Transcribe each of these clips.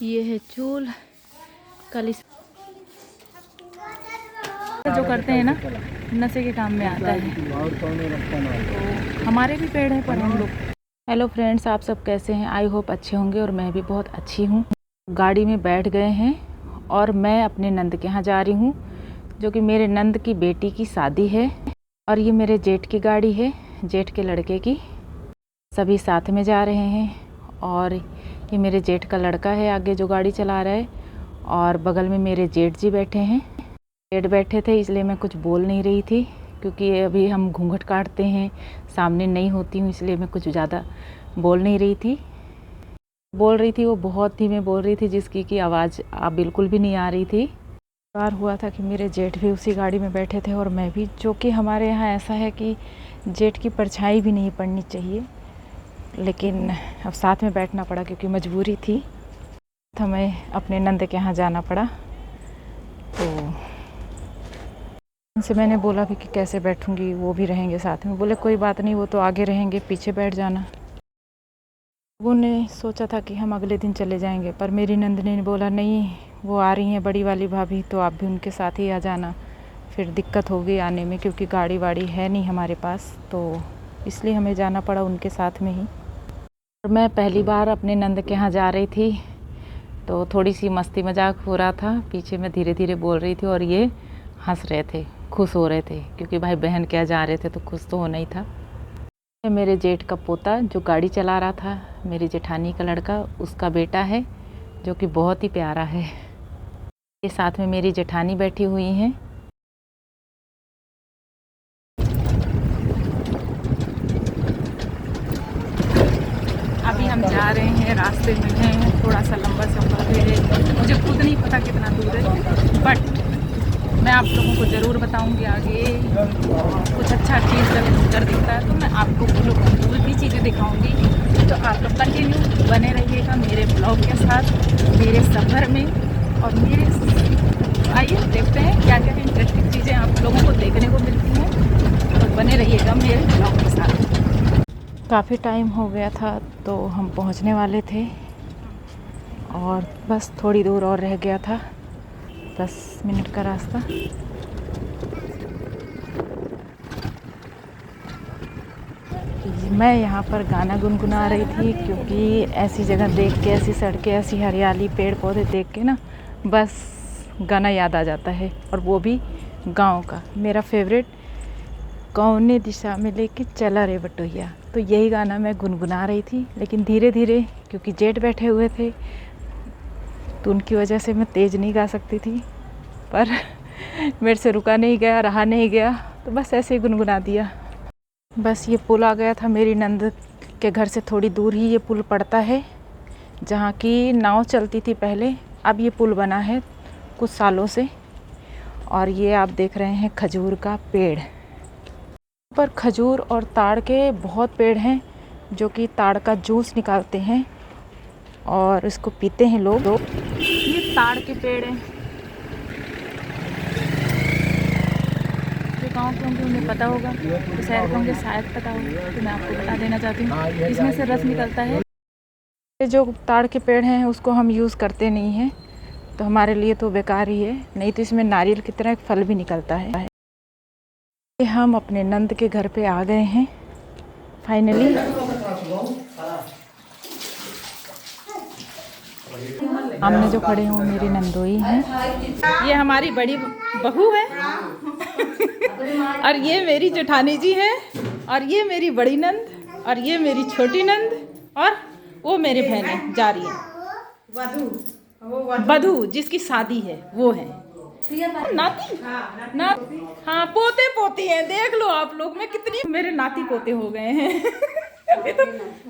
ये है चूल। कल इस जो करते हैं ना, नशे के काम में आता है। तो हमारे भी पेड़ हैं पर हम लोग। हेलो फ्रेंड्स, आप सब कैसे हैं? आई होप अच्छे होंगे और मैं भी बहुत अच्छी हूँ। गाड़ी में बैठ गए हैं और मैं अपने नंद के यहाँ जा रही हूँ, जो कि मेरे नंद की बेटी की शादी है। और ये मेरे जेठ की गाड़ी है, जेठ के लड़के की। सभी साथ में जा रहे हैं और ये मेरे जेठ का लड़का है आगे जो गाड़ी चला रहा है, और बगल में मेरे जेठ जी बैठे हैं। जेठ बैठे थे इसलिए मैं कुछ बोल नहीं रही थी, क्योंकि अभी हम घूंघट काटते हैं, सामने नहीं होती हूँ, इसलिए मैं कुछ ज़्यादा बोल नहीं रही थी। बोल रही थी वो बहुत धीमे बोल रही थी, जिसकी कि आवाज़ बिल्कुल भी नहीं आ रही थी। बार हुआ था कि मेरे जेठ भी उसी गाड़ी में बैठे थे और मैं भी, जो कि हमारे यहाँ ऐसा है कि जेठ की परछाई भी नहीं पड़नी चाहिए, लेकिन अब साथ में बैठना पड़ा क्योंकि मजबूरी थी। हमें अपने नंद के यहाँ जाना पड़ा। तो उनसे मैंने बोला भी कि कैसे बैठूंगी, वो भी रहेंगे साथ में। बोले कोई बात नहीं, वो तो आगे रहेंगे, पीछे बैठ जाना। वो ने सोचा था कि हम अगले दिन चले जाएंगे, पर मेरी नंद ने बोला नहीं, वो आ रही हैं बड़ी वाली भाभी, तो आप भी उनके साथ ही आ जाना, फिर दिक्कत होगी आने में, क्योंकि गाड़ी वाड़ी है नहीं हमारे पास। तो इसलिए हमें जाना पड़ा उनके साथ में ही। और मैं पहली बार अपने नंद के यहाँ जा रही थी, तो थोड़ी सी मस्ती मजाक हो रहा था। पीछे मैं धीरे धीरे बोल रही थी और ये हंस रहे थे, खुश हो रहे थे, क्योंकि भाई बहन क्या जा रहे थे तो खुश तो होना ही था। मेरे जेठ का पोता जो गाड़ी चला रहा था, मेरी जेठानी का लड़का, उसका बेटा है, जो कि बहुत ही प्यारा है। ये साथ में मेरी जेठानी बैठी हुई हैं। अभी हम जा रहे हैं, रास्ते में हैं, थोड़ा सा लंबा सफ़र है, मुझे खुद नहीं पता कितना दूर है, बट मैं आप लोगों को ज़रूर बताऊंगी आगे। कुछ अच्छा चीज़ अगर दिखता है तो मैं आपको वो भी चीज़ें दिखाऊंगी। तो आप लोग कंटिन्यू बने रहिएगा मेरे ब्लॉग के साथ, मेरे सफ़र में। और मेरे आइए देखते हैं क्या क्या इंटरेस्टिंग चीज़ें आप लोगों को देखने को मिलती हैं। तो बने रहिएगा मेरे ब्लॉग के साथ। काफ़ी टाइम हो गया था, तो हम पहुंचने वाले थे और बस थोड़ी दूर और रह गया था, 10 मिनट का रास्ता। मैं यहाँ पर गाना गुनगुना रही थी, क्योंकि ऐसी जगह देख के, ऐसी सड़कें, ऐसी हरियाली, पेड़ पौधे देख के ना बस गाना याद आ जाता है, और वो भी गांव का। मेरा फेवरेट, कौने दिशा में लेके चला रे बटोहिया, तो यही गाना मैं गुनगुना रही थी। लेकिन धीरे धीरे, क्योंकि जेठ बैठे हुए थे तो उनकी वजह से मैं तेज़ नहीं गा सकती थी, पर मेरे से रुका नहीं गया, रहा नहीं गया, तो बस ऐसे ही गुनगुना दिया। बस ये पुल आ गया था। मेरी नंद के घर से थोड़ी दूर ही ये पुल पड़ता है, जहाँ की नाव चलती थी पहले। अब ये पुल बना है कुछ सालों से। और ये आप देख रहे हैं खजूर का पेड़। पर खजूर और ताड़ के बहुत पेड़ हैं, जो कि ताड़ का जूस निकालते हैं और इसको पीते हैं लोग। ये ताड़ के पेड़ हैं, जो गाँव के होंगे उन्हें पता होगा, तो शहर के होंगे शायद पता होगा, तो मैं आपको बता देना चाहती हूँ। इसमें से रस निकलता है। जो ताड़ के पेड़ हैं उसको हम यूज़ करते नहीं हैं, तो हमारे लिए तो बेकार ही है, नहीं तो इसमें नारियल की तरह एक फल भी निकलता है। हम अपने नंद के घर पे आ गए हैं फाइनली। सामने जो खड़े हैं वो मेरी नंदोई हैं। ये हमारी बड़ी बहू है और ये मेरी जेठानी जी है, और ये मेरी बड़ी नंद, और ये मेरी छोटी नंद, और वो मेरी बहन जा रही है बधू, जिसकी शादी है वो है नाती ना। हाँ, पोते पोती हैं, देख लो आप लोग, मैं कितनी मेरे नाती पोते हो गए हैं।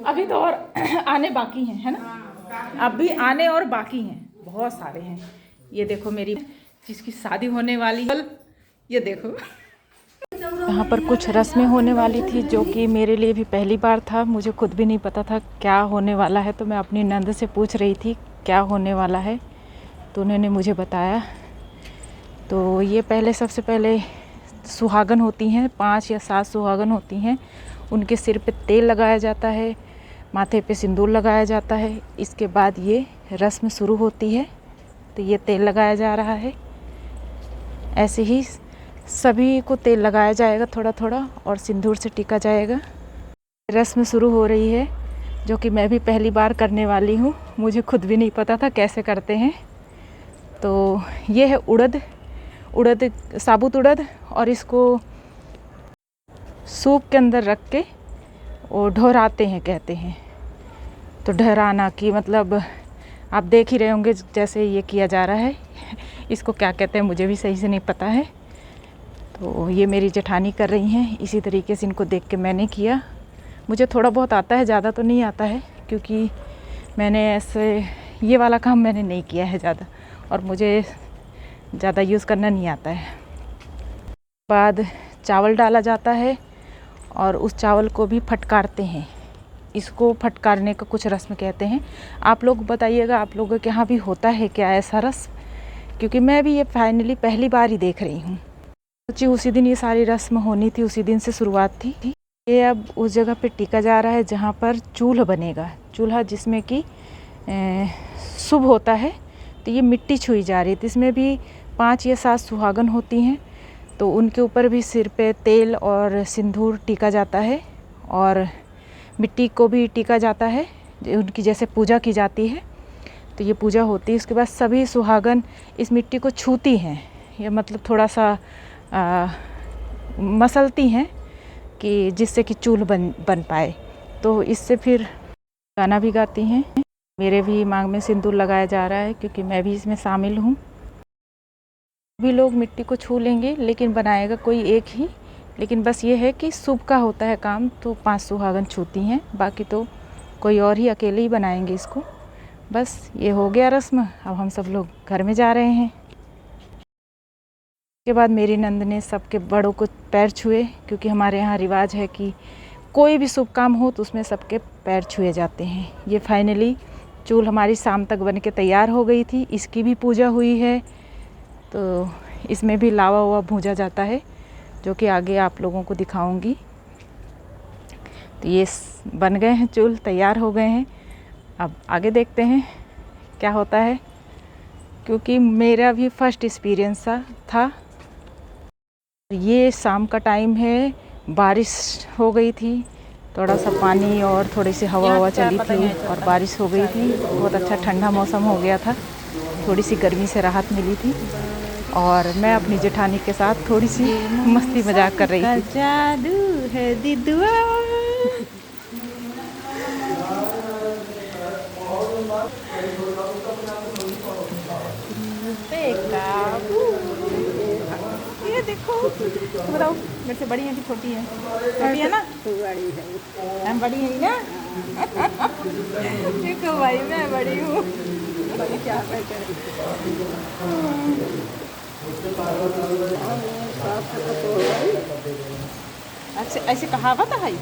अभी तो और आने बाकी हैं, है ना, अभी आने और बाकी हैं, बहुत सारे हैं। ये देखो मेरी जिसकी शादी होने वाली है, ये देखो। यहाँ पर कुछ रस्में होने वाली थी, जो कि मेरे लिए भी पहली बार था, मुझे खुद भी नहीं पता था क्या होने वाला है। तो मैं अपनी नंद से पूछ रही थी क्या होने वाला है, तो उन्होंने मुझे बताया। तो ये पहले, सबसे पहले सुहागन होती हैं, 5 या 7 सुहागन होती हैं, उनके सिर पे तेल लगाया जाता है, माथे पे सिंदूर लगाया जाता है। इसके बाद ये रस्म शुरू होती है। तो ये तेल लगाया जा रहा है। ऐसे ही सभी को तेल लगाया जाएगा थोड़ा थोड़ा और सिंदूर से टीका जाएगा। रस्म शुरू हो रही है जो कि मैं भी पहली बार करने वाली हूँ। मुझे खुद भी नहीं पता था कैसे करते हैं। तो ये है उड़द, साबुत उड़द, और इसको सूप के अंदर रख के वो ढोराते हैं कहते हैं। तो ढहराना की मतलब आप देख ही रहे होंगे जैसे ये किया जा रहा है। इसको क्या कहते हैं मुझे भी सही से नहीं पता है। तो ये मेरी जेठानी कर रही हैं। इसी तरीके से इनको देख के मैंने किया। मुझे थोड़ा बहुत आता है, ज़्यादा तो नहीं आता है, क्योंकि मैंने ऐसे ये वाला काम मैंने नहीं किया है ज़्यादा, और मुझे ज़्यादा यूज़ करना नहीं आता है। बाद चावल डाला जाता है और उस चावल को भी फटकारते हैं। इसको फटकारने का कुछ रस्म कहते हैं। आप लोग बताइएगा आप लोगों के यहाँ भी होता है क्या ऐसा रस्म, क्योंकि मैं भी ये फाइनली पहली बार ही देख रही हूँ। सोची उसी दिन ये सारी रस्म होनी थी, उसी दिन से शुरुआत थी। ये अब उस जगह पे टीका जा रहा है जहाँ पर चूल्हा बनेगा, चूल्हा जिसमें कि शुभ होता है। तो ये मिट्टी छुई जा रही थी। इसमें भी 5 या 7 सुहागन होती हैं, तो उनके ऊपर भी सिर पे तेल और सिंदूर टीका जाता है और मिट्टी को भी टीका जाता है। उनकी जैसे पूजा की जाती है तो ये पूजा होती है। उसके बाद सभी सुहागन इस मिट्टी को छूती हैं, या मतलब थोड़ा सा मसलती हैं कि जिससे कि चूल्हा बन पाए। तो इससे फिर गाना भी गाती हैं। मेरे भी मांग में सिंदूर लगाया जा रहा है क्योंकि मैं भी इसमें शामिल हूँ। भी लोग मिट्टी को छू लेंगे, लेकिन बनाएगा कोई एक ही। लेकिन बस ये है कि शुभ का होता है काम, तो 5 सुहागन छूती हैं, बाकी तो कोई और ही अकेले ही बनाएंगे इसको। बस ये हो गया रस्म। अब हम सब लोग घर में जा रहे हैं। उसके बाद मेरी नंद ने सबके बड़ों को पैर छुए, क्योंकि हमारे यहाँ रिवाज है कि कोई भी शुभ काम हो तो उसमें सबके पैर छुए जाते हैं। ये फाइनली चूल हमारी शाम तक बन के तैयार हो गई थी। इसकी भी पूजा हुई है। तो इसमें भी लावा हुआ भूजा जाता है, जो कि आगे आप लोगों को दिखाऊंगी। तो ये बन गए हैं, चूल तैयार हो गए हैं। अब आगे देखते हैं क्या होता है, क्योंकि मेरा भी फर्स्ट एक्सपीरियंस था। ये शाम का टाइम है, बारिश हो गई थी, थोड़ा सा पानी और थोड़ी सी हवा चली थी और बारिश हो गई थी। बहुत अच्छा ठंडा मौसम हो गया था, थोड़ी सी गर्मी से राहत मिली थी। और मैं अपनी जेठानी के साथ थोड़ी सी मस्ती मजाक कर रही थी। जादू है दीदुआ। ये देखो, बताओ मेरे से बड़ी है कि छोटी है? छोटी है ना? बड़ी है। हम बड़ी है ना? देखो भाई मैं बड़ी हूँ। क्या अच्छा, ऐसे कहावत है भाई।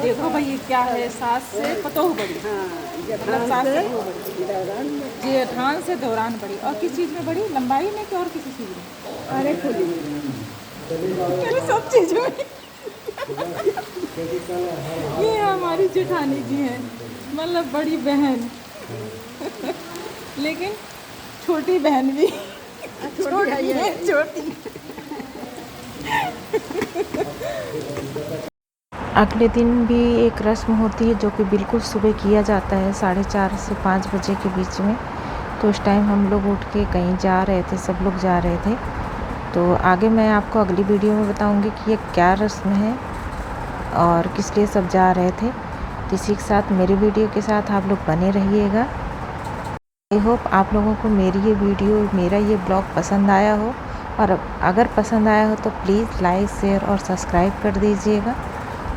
देखो भाई ये क्या है, सास से पतोह बड़ी। मतलब सास से जेठान से दौरान बड़ी। और किस चीज़ में बड़ी? लंबाई में कि और किसी चीज़ में? अरे खुली मेरे सब चीज़ में। ये हमारी जेठानी जी हैं, मतलब बड़ी बहन, लेकिन छोटी बहन भी। छोटी है, छोटी। अगले दिन भी एक रस्म होती है जो कि बिल्कुल सुबह किया जाता है 4:30 से 5 बजे के बीच में। तो उस टाइम हम लोग उठ के कहीं जा रहे थे, सब लोग जा रहे थे। तो आगे मैं आपको अगली वीडियो में बताऊंगी कि ये क्या रस्म है और किस लिए सब जा रहे थे। तो इसी के साथ मेरी वीडियो के साथ आप लोग बने रहिएगा। आई होप आप लोगों को मेरी ये वीडियो, मेरा ये ब्लॉग पसंद आया हो, और अगर पसंद आया हो तो प्लीज़ लाइक, शेयर और सब्सक्राइब कर दीजिएगा।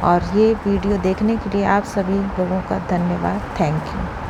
और ये वीडियो देखने के लिए आप सभी लोगों का धन्यवाद। Thank you.